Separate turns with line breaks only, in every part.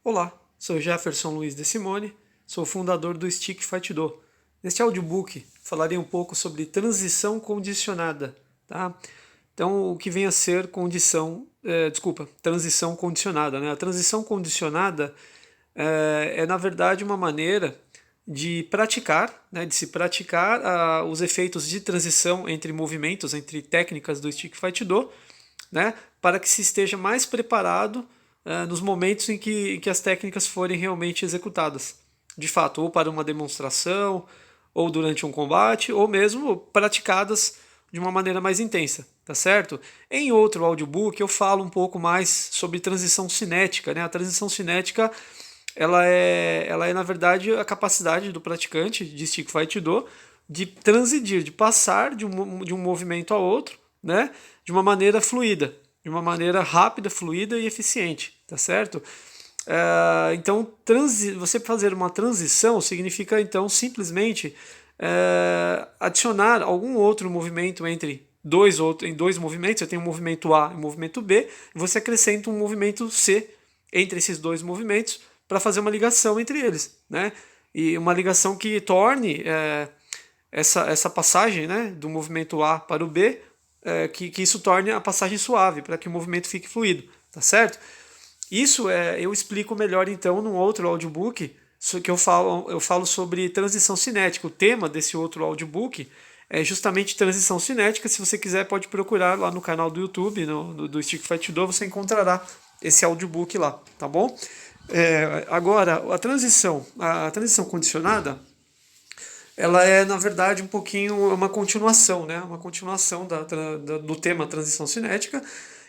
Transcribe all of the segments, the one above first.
Olá, sou Jefferson Luiz de Simone, sou fundador do Stick Fight Do. Neste audiobook falarei um pouco sobre transição condicionada, tá? Então, o que vem a ser transição condicionada, né? A transição condicionada é na verdade uma maneira de praticar, né, de se praticar os efeitos de transição entre movimentos, entre técnicas do Stick Fight Do, né, para que se esteja mais preparado nos momentos em que as técnicas forem realmente executadas. De fato, ou para uma demonstração, ou durante um combate, ou mesmo praticadas de uma maneira mais intensa, tá certo? Em outro audiobook eu falo um pouco mais sobre transição cinética, né? A transição cinética ela é na verdade a capacidade do praticante de Stick Fight Do de transidir, de passar de um movimento a outro, né? De uma maneira fluida, de uma maneira rápida, fluida e eficiente, tá certo? Então, você fazer uma transição significa então simplesmente adicionar algum outro movimento em dois movimentos. Você tem um movimento A e um movimento B, e você acrescenta um movimento C entre esses dois movimentos para fazer uma ligação entre eles, né? E uma ligação que torne essa passagem, né, do movimento A para o B, que isso torne a passagem suave, para que o movimento fique fluido, tá certo? Isso eu explico melhor então num outro audiobook que eu falo sobre transição cinética. O tema desse outro audiobook é justamente transição cinética. Se você quiser, pode procurar lá no canal do YouTube, do Stick Fight Do, você encontrará esse audiobook lá, tá bom? Agora, a transição condicionada, ela é, na verdade, um pouquinho uma continuação, né? Uma continuação do tema transição cinética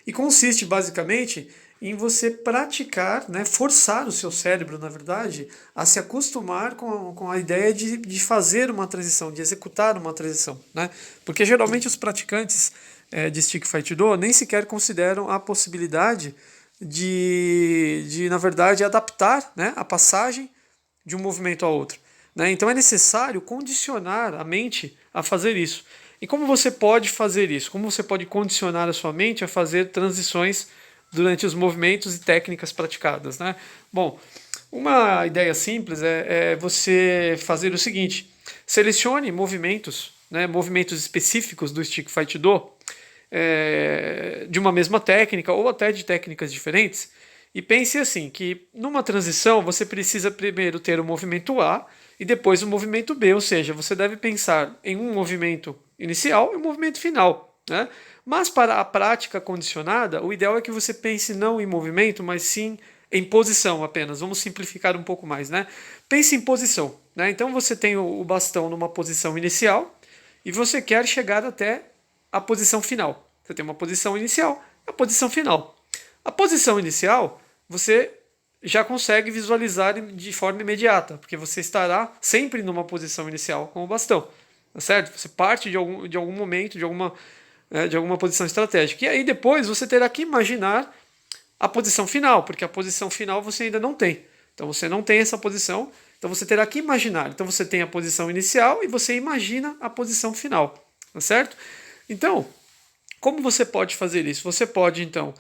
e consiste, basicamente, em você praticar, né? Forçar o seu cérebro, na verdade, a se acostumar com a ideia de fazer uma transição, de executar uma transição, né? Porque, geralmente, os praticantes de Stick Fight Do nem sequer consideram a possibilidade na verdade, adaptar, né, a passagem de um movimento a outro, né? Então é necessário condicionar a mente a fazer isso. E como você pode fazer isso? Como você pode condicionar a sua mente a fazer transições durante os movimentos e técnicas praticadas, né? Bom, uma ideia simples é você fazer o seguinte: selecione movimentos, né, movimentos específicos do Stick Fight Do, de uma mesma técnica ou até de técnicas diferentes, e pense assim, que numa transição você precisa primeiro ter o movimento A e depois o movimento B, ou seja, você deve pensar em um movimento inicial e um movimento final, né? Mas para a prática condicionada, o ideal é que você pense não em movimento, mas sim em posição apenas. Vamos simplificar um pouco mais, né? Pense em posição, né? Então você tem o bastão numa posição inicial e você quer chegar até a posição final. Você tem uma posição inicial e a posição final. A posição inicial você já consegue visualizar de forma imediata, porque você estará sempre numa posição inicial com o bastão, tá certo? Você parte de algum momento, de alguma posição estratégica. E aí depois você terá que imaginar a posição final, porque a posição final você ainda não tem. Então você não tem essa posição, então você terá que imaginar. Então você tem a posição inicial e você imagina a posição final, tá certo? Então, como você pode fazer isso? Você pode, então,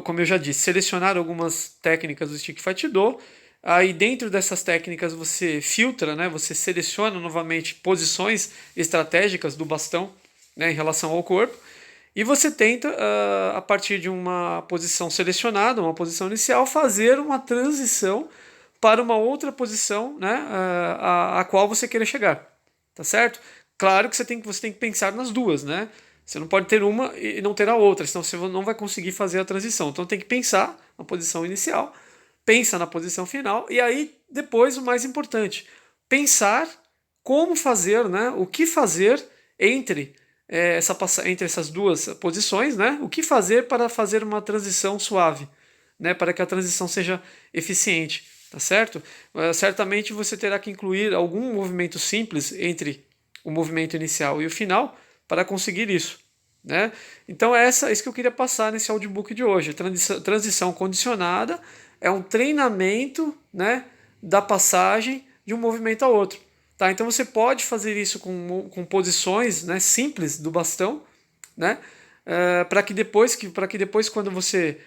como eu já disse, selecionar algumas técnicas do Stick Fight Do. Aí, dentro dessas técnicas, você filtra, né? Você seleciona novamente posições estratégicas do bastão, né, em relação ao corpo. E você tenta, a partir de uma posição selecionada, uma posição inicial, fazer uma transição para uma outra posição, né, a qual você queira chegar. Tá certo? Claro que você tem que pensar nas duas, né? Você não pode ter uma e não ter a outra, senão você não vai conseguir fazer a transição. Então tem que pensar na posição inicial, pensa na posição final, e aí depois o mais importante, pensar como fazer, né? O que fazer entre entre essas duas posições, né? O que fazer para fazer uma transição suave, né? Para que a transição seja eficiente, tá certo? Certamente você terá que incluir algum movimento simples entre o movimento inicial e o final para conseguir isso, né? Então isso que eu queria passar nesse audiobook de hoje. Transição condicionada é um treinamento, né, da passagem de um movimento a outro. Tá? Então você pode fazer isso com posições, né, simples do bastão, né, para que depois quando você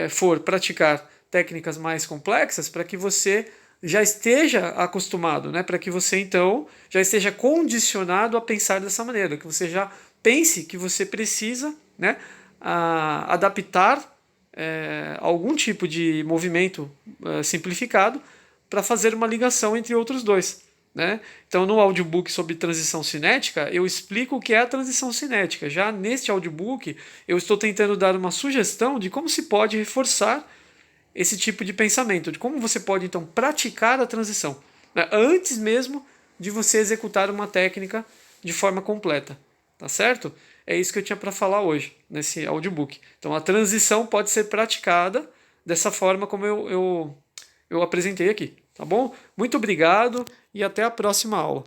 for praticar técnicas mais complexas para que você já esteja acostumado, né? Para que você então já esteja condicionado a pensar dessa maneira, que você já pense que você precisa, né, adaptar algum tipo de movimento simplificado para fazer uma ligação entre outros dois. Né? Então, no audiobook sobre transição cinética, eu explico o que é a transição cinética. Já neste audiobook, eu estou tentando dar uma sugestão de como se pode reforçar esse tipo de pensamento, de como você pode então praticar a transição, né, antes mesmo de você executar uma técnica de forma completa, tá certo? É isso que eu tinha para falar hoje nesse audiobook. Então a transição pode ser praticada dessa forma como eu apresentei aqui, tá bom? Muito obrigado e até a próxima aula.